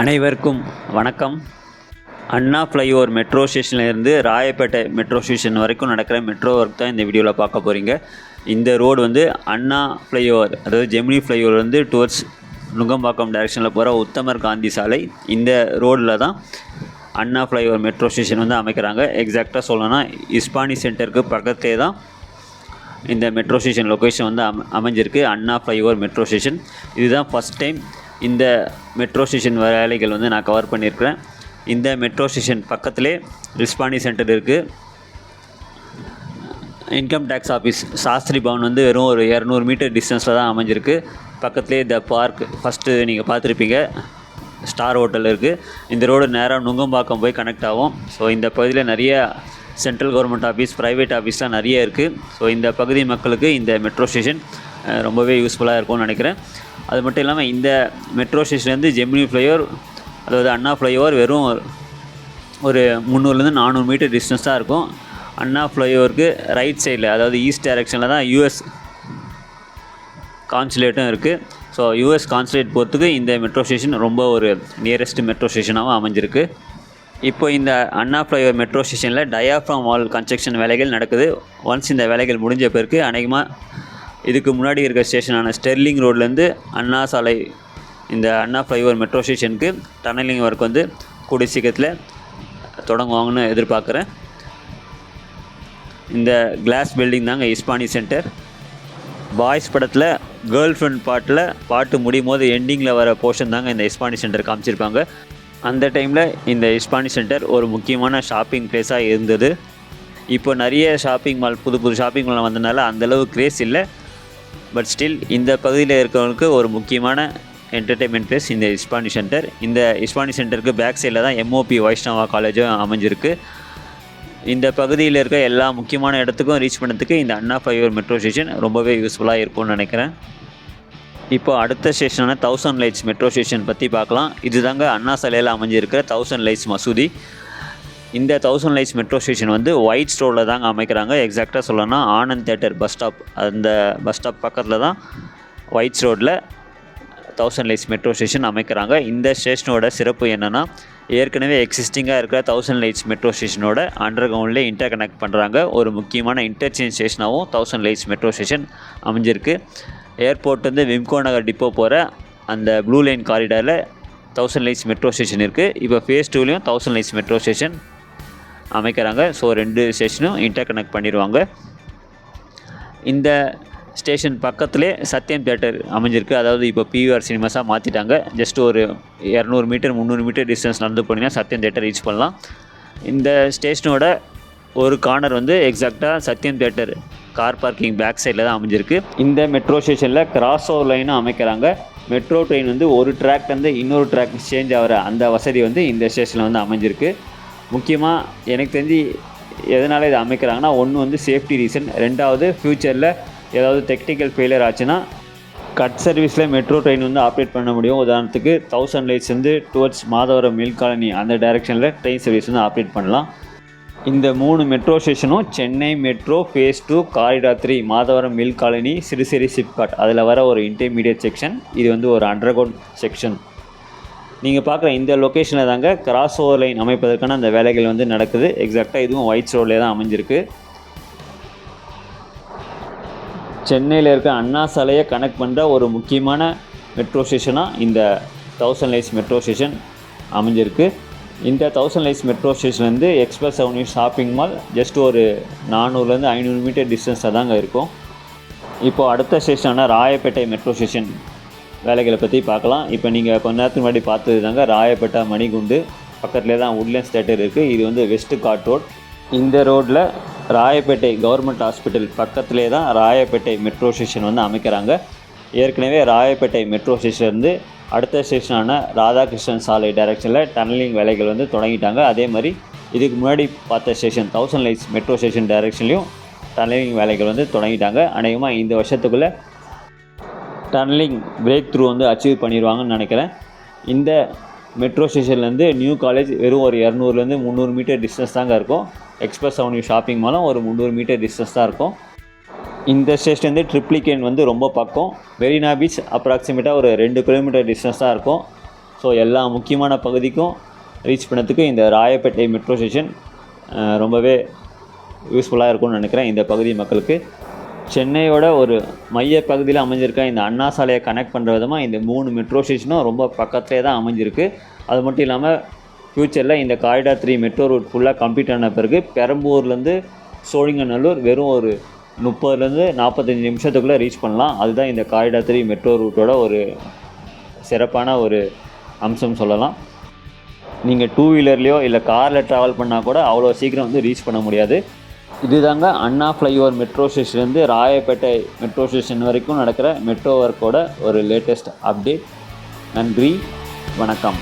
அனைவருக்கும் வணக்கம். அண்ணா flyover metro ஸ்டேஷன்லேருந்து ராயப்பேட்டை மெட்ரோ ஸ்டேஷன் வரைக்கும் நடக்கிற மெட்ரோ ஒர்க் தான் இந்த வீடியோவில் பார்க்க போகிறீங்க. இந்த ரோடு வந்து அண்ணா ஃப்ளைஓவர், அதாவது ஜெமினி ஃப்ளைஓவர் வந்து டுவர்ட்ஸ் நுங்கம்பாக்கம் டைரெக்ஷனில் போகிற உத்தமர் காந்தி சாலை. இந்த ரோடில் தான் அண்ணா ஃப்ளைஓவர் மெட்ரோ ஸ்டேஷன் வந்து அமைக்கிறாங்க. எக்ஸாக்டாக சொல்லணும்னா இஸ்பானி சென்டருக்கு பக்கத்தே தான் இந்த மெட்ரோ ஸ்டேஷன் லொக்கேஷன் வந்து அமைஞ்சிருக்கு. அண்ணா ஃப்ளைஓவர் மெட்ரோ ஸ்டேஷன் இதுதான் ஃபஸ்ட் டைம் இந்த மெட்ரோ ஸ்டேஷன் வேலைகள் வந்து நான் கவர் பண்ணியிருக்கிறேன். இந்த மெட்ரோ ஸ்டேஷன் பக்கத்திலே ரிஸ்பானி சென்டர் இருக்குது. Income tax office Shastri Bhavan வந்து வெறும் ஒரு 200 மீட்டர் டிஸ்டன்ஸில் தான் அமைஞ்சிருக்கு. பக்கத்துலேயே த பார்க் ஃபஸ்ட்டு நீங்கள் பார்த்துருப்பீங்க, ஸ்டார் ஹோட்டல் இருக்குது. இந்த ரோடு நேராக நுங்கம்பாக்கம் போய் கனெக்ட் ஆகும். ஸோ இந்த பகுதியில் நிறைய சென்ட்ரல் கவர்மெண்ட் ஆஃபீஸ், ப்ரைவேட் ஆஃபீஸ்லாம் நிறைய இருக்குது. ஸோ இந்த பகுதி மக்களுக்கு இந்த மெட்ரோ ஸ்டேஷன் ரொம்பவே யூஸ்ஃபுல்லாக இருக்கும்னு நினைக்கிறேன். அது மட்டும் இல்லாமல் இந்த மெட்ரோ ஸ்டேஷன்லேருந்து ஜெமினி ஃப்ளைஓவர், அதாவது அண்ணா ஃப்ளைஓவர் வெறும் ஒரு 300 400 மீட்டர் டிஸ்டன்ஸ் தான் இருக்கும். அண்ணா ஃப்ளைஓவருக்கு ரைட் சைடில், அதாவது ஈஸ்ட் டைரெக்ஷனில் தான் யூஎஸ் கான்சுலேட்டும் இருக்குது. ஸோ யூஎஸ் கான்சுலேட் போகிறதுக்கு இந்த மெட்ரோ ஸ்டேஷன் ரொம்ப ஒரு நியரஸ்ட் மெட்ரோ ஸ்டேஷனாகவும் அமைஞ்சிருக்கு. இப்போ இந்த அண்ணா ஃப்ளைஓவர் மெட்ரோ ஸ்டேஷனில் டயாஃப்ராம் வால் கன்ஸ்ட்ரக்ஷன் வேலைகள் நடக்குது. ஒன்ஸ் இந்த வேலைகள் முடிஞ்ச பிறகு அநேகமாக இதுக்கு முன்னாடி இருக்க ஸ்டேஷனான ஸ்டெர்லிங் ரோட்லேருந்து அண்ணா சாலை, இந்த அண்ணா ஃப்ளைஓவர் மெட்ரோ ஸ்டேஷனுக்கு டனலிங் ஒர்க் வந்து கூடிய சீக்கிரத்தில் தொடங்குவாங்கன்னு எதிர்பார்க்குறேன். இந்த கிளாஸ் பில்டிங் தாங்க இஸ்பானி சென்டர். பாய்ஸ் படத்தில் கேர்ள் ஃப்ரெண்ட் பாட்டு முடியும் போது எண்டிங்கில் வர போர்ஷன் தாங்க இந்த இஸ்பானி சென்டர் காமிச்சிருப்பாங்க. அந்த டைமில் இந்த இஸ்பானி சென்டர் ஒரு முக்கியமான ஷாப்பிங் பிளேஸாக இருந்தது. இப்போ நிறைய ஷாப்பிங் மால், புது ஷாப்பிங் மால் வந்ததுனால அந்தளவு கிரேஸ் இல்லை. பட் ஸ்டில் இந்த பகுதியில் இருக்கிறவங்களுக்கு ஒரு முக்கியமான என்டர்டெயின்மெண்ட் பிளேஸ் இந்த இஸ்பானி சென்டர். இந்த இஸ்பானி சென்டருக்கு பேக் சைடில் தான் எம்ஓபி வைஷ்ணவா காலேஜும் அமைஞ்சிருக்கு. இந்த பகுதியில் இருக்க எல்லா முக்கியமான இடத்துக்கும் ரீச் பண்ணுறதுக்கு இந்த அண்ணா ஃப்ளைஓவர் மெட்ரோ ஸ்டேஷன் ரொம்பவே யூஸ்ஃபுல்லாக இருக்கும்னு நினைக்கிறேன். இப்போ அடுத்த ஸ்டேஷனான 1000 லைட்ஸ் மெட்ரோ ஸ்டேஷன் பற்றி பார்க்கலாம். இது தாங்க அண்ணா சாலையில் அமைஞ்சிருக்கிற 1000 லைட்ஸ் மசூதி. இந்த 1000 லைட்ஸ் மெட்ரோ ஸ்டேஷன் வந்து ஒயிட் ஸ்டோரில் தாங்க அமைக்கிறாங்க. எக்ஸாக்டாக சொல்லணும்னா ஆனந்த் தேட்டர் பஸ் ஸ்டாப், அந்த பஸ் ஸ்டாப் பக்கத்தில் தான் ஒயிட்ஸ் ரோடில் 1000 லைட்ஸ் மெட்ரோ ஸ்டேஷன் அமைக்கிறாங்க. இந்த ஸ்டேஷனோட சிறப்பு என்னென்னா, ஏற்கனவே எக்ஸிஸ்டிங்காக இருக்கிற 1000 லைட்ஸ் மெட்ரோ ஸ்டேஷனோட அண்டர் கிரவுண்ட்லேயே இன்டர் கனெக்ட் பண்ணுறாங்க. ஒரு முக்கியமான இன்டர்சேஞ்ச் ஸ்டேஷனாகவும் 1000 லைட்ஸ் மெட்ரோ ஸ்டேஷன் அமைஞ்சிருக்கு. ஏர்போர்ட் வந்து விம்கோ நகர் டிப்போ போகிற அந்த ப்ளூ லைன் காரிடாரில் 1000 லைட்ஸ் மெட்ரோ ஸ்டேஷன் இருக்குது. இப்போ ஃபேஸ் 2லேயும் 1000 லைட்ஸ் மெட்ரோ ஸ்டேஷன் அமைக்கிறாங்க. ஸோ 2 ஸ்டேஷனும் இன்டர் கனெக்ட் பண்ணிடுவாங்க. இந்த ஸ்டேஷன் பக்கத்துலேயே சத்யம் தேட்டர் அமைஞ்சிருக்கு. அதாவது இப்போ பிவிஆர் சினிமாஸாக மாற்றிட்டாங்க. ஜஸ்ட் ஒரு 200 மீட்டர் 300 மீட்டர் டிஸ்டன்ஸ் நடந்து போனீங்கன்னா சத்யம் தேட்டர் ரீச் பண்ணலாம். இந்த ஸ்டேஷனோட ஒரு கார்னர் வந்து எக்ஸாக்டாக சத்யம் தேட்டர் கார் பார்க்கிங் பேக் சைடில் தான் அமைஞ்சிருக்கு. இந்த மெட்ரோ ஸ்டேஷனில் கிராஸ் ஓவர் லைனும் அமைக்கிறாங்க. மெட்ரோ ட்ரெயின் வந்து ஒரு ட்ராக்லேருந்து இன்னொரு ட்ராக் சேஞ்ச் ஆகிற அந்த வசதி வந்து இந்த ஸ்டேஷனில் வந்து அமைஞ்சிருக்கு. முக்கியமாக எனக்கு தெரிஞ்சு எதனால் இதை அமைக்கிறாங்கன்னா, ஒன்று வந்து சேஃப்டி ரீசன், ரெண்டாவது ஃப்யூச்சரில் ஏதாவது டெக்னிக்கல் ஃபெயிலியர் ஆச்சுன்னா கட் சர்வீஸில் மெட்ரோ ட்ரெயின் வந்து ஆப்ரேட் பண்ண முடியும். உதாரணத்துக்கு 1000 லைட்ஸ் வந்து டுவர்ட்ஸ் மாதவரம் மில் காலனி அந்த டைரெக்ஷனில் ட்ரெயின் சர்வீஸ் வந்து ஆப்ரேட் பண்ணலாம். இந்த 3 மெட்ரோ ஸ்டேஷனும் Chennai metro phase 2 corridor 3 Madhavaram mill colony Siruseri SIPCOT அதில் வர ஒரு இன்டர்மீடியட் செக்ஷன். இது வந்து ஒரு அண்டர் கிரவுண்ட் செக்ஷன். நீங்கள் பார்க்குற இந்த லொக்கேஷனில் தாங்க கிராஸ் ஓவர் லைன் அமைப்பதற்கான அந்த வேலைகள் வந்து நடக்குது. எக்ஸாக்டாக இதுவும் ஒயிட்ஸ் ரோட்லேயே தான் அமைஞ்சிருக்கு. சென்னையில் இருக்க அண்ணா சாலையை கனெக்ட் பண்ணுற ஒரு முக்கியமான மெட்ரோ ஸ்டேஷனாக இந்த 1000 லைட்ஸ் மெட்ரோ ஸ்டேஷன் அமைஞ்சிருக்கு. இந்த 1000 லைட்ஸ் மெட்ரோ ஸ்டேஷன்லேருந்து Express Avenue shopping mall just ஒரு 400 500 மீட்டர் டிஸ்டன்ஸாக தாங்க இருக்கும். இப்போது அடுத்த ஸ்டேஷனான ராயப்பேட்டை மெட்ரோ ஸ்டேஷன் வேலைகளை பற்றி பார்க்கலாம். இப்போ நீங்கள் கொஞ்ச நேரத்துக்கு முன்னாடி பார்த்தது தாங்க ராயப்பேட்டை மணிகுண்டு பக்கத்துலேயே தான் உட்லண்ட்ஸ் தேட்டர் இருக்குது. இது வந்து வெஸ்ட் காட் ரோட். இந்த ரோட்டில் ராயப்பேட்டை கவர்மெண்ட் ஹாஸ்பிட்டல் பக்கத்துலேயே தான் ராயப்பேட்டை மெட்ரோ ஸ்டேஷன் வந்து அமைக்கிறாங்க. ஏற்கனவே ராயப்பேட்டை மெட்ரோ ஸ்டேஷன்லேருந்து அடுத்த ஸ்டேஷனான ராதாகிருஷ்ணன் சாலை டைரெக்ஷனில் டனலிங் வேலைகள் வந்து தொடங்கிட்டாங்க. அதே மாதிரி இதுக்கு முன்னாடி பார்த்த ஸ்டேஷன் 1000 லைட்ஸ் மெட்ரோ ஸ்டேஷன் டைரெக்ஷன்லேயும் டனலிங் வேலைகள் வந்து தொடங்கிட்டாங்க. அநேகமாக இந்த வருஷத்துக்குள்ளே டனலிங் பிரேக் த்ரூ வந்து அச்சீவ் பண்ணிடுவாங்கன்னு நினைக்கிறேன். இந்த மெட்ரோ ஸ்டேஷன்லேருந்து நியூ காலேஜ் வெறும் ஒரு 200 300 மீட்டர் டிஸ்டன்ஸ் தாங்க இருக்கும். எக்ஸ்பிரஸ் அவென்யூ ஷாப்பிங் மாலும் ஒரு 300 மீட்டர் டிஸ்டன்ஸ் தான் இருக்கும். இந்த ஸ்டேஷன்லேருந்து ட்ரிப்ளிகேன் வந்து ரொம்ப பக்கம். மெரினா பீச் அப்ராக்சிமேட்டாக ஒரு 2 கிலோமீட்டர் டிஸ்டன்ஸ் தான் இருக்கும். ஸோ எல்லா முக்கியமான பகுதிக்கும் ரீச் பண்ணதுக்கு இந்த ராயப்பேட்டை மெட்ரோ ஸ்டேஷன் ரொம்பவே யூஸ்ஃபுல்லாக இருக்கும்னு நினைக்கிறேன் இந்த பகுதி மக்களுக்கு. சென்னையோட ஒரு மைய பகுதியில் அமைஞ்சிருக்க இந்த அண்ணா சாலையை கனெக்ட் பண்ணுற விதமாக இந்த 3 மெட்ரோ ஸ்டேஷனும் ரொம்ப பக்கத்துலேயே தான் அமைஞ்சிருக்கு. அது மட்டும் இல்லாமல் ஃப்யூச்சரில் இந்த காரிடார் 3 மெட்ரோ ரூட் ஃபுல்லாக கம்ப்ளீட் ஆன பிறகு பெரம்பூர்லேருந்து சோழிங்கநல்லூர் வெறும் ஒரு 30லேருந்து 45 நிமிஷத்துக்குள்ளே ரீச் பண்ணலாம். அதுதான் இந்த காரிடார் 3 மெட்ரோ ரூட்டோட ஒரு சிறப்பான ஒரு அம்சம் சொல்லலாம். நீங்கள் 2 வீலர்லேயோ இல்லை காரில் ட்ராவல் பண்ணால் கூட அவ்வளோ சீக்கிரம் வந்து ரீச் பண்ண முடியாது. இதுதாங்க அண்ணா ஃப்ளைஓவர் மெட்ரோ ஸ்டேஷன்லேருந்து ராயப்பேட்டை மெட்ரோ ஸ்டேஷன் வரைக்கும் நடக்கிற மெட்ரோ ஒர்க்கோட ஒரு லேட்டஸ்ட் அப்டேட். நன்றி, வணக்கம்.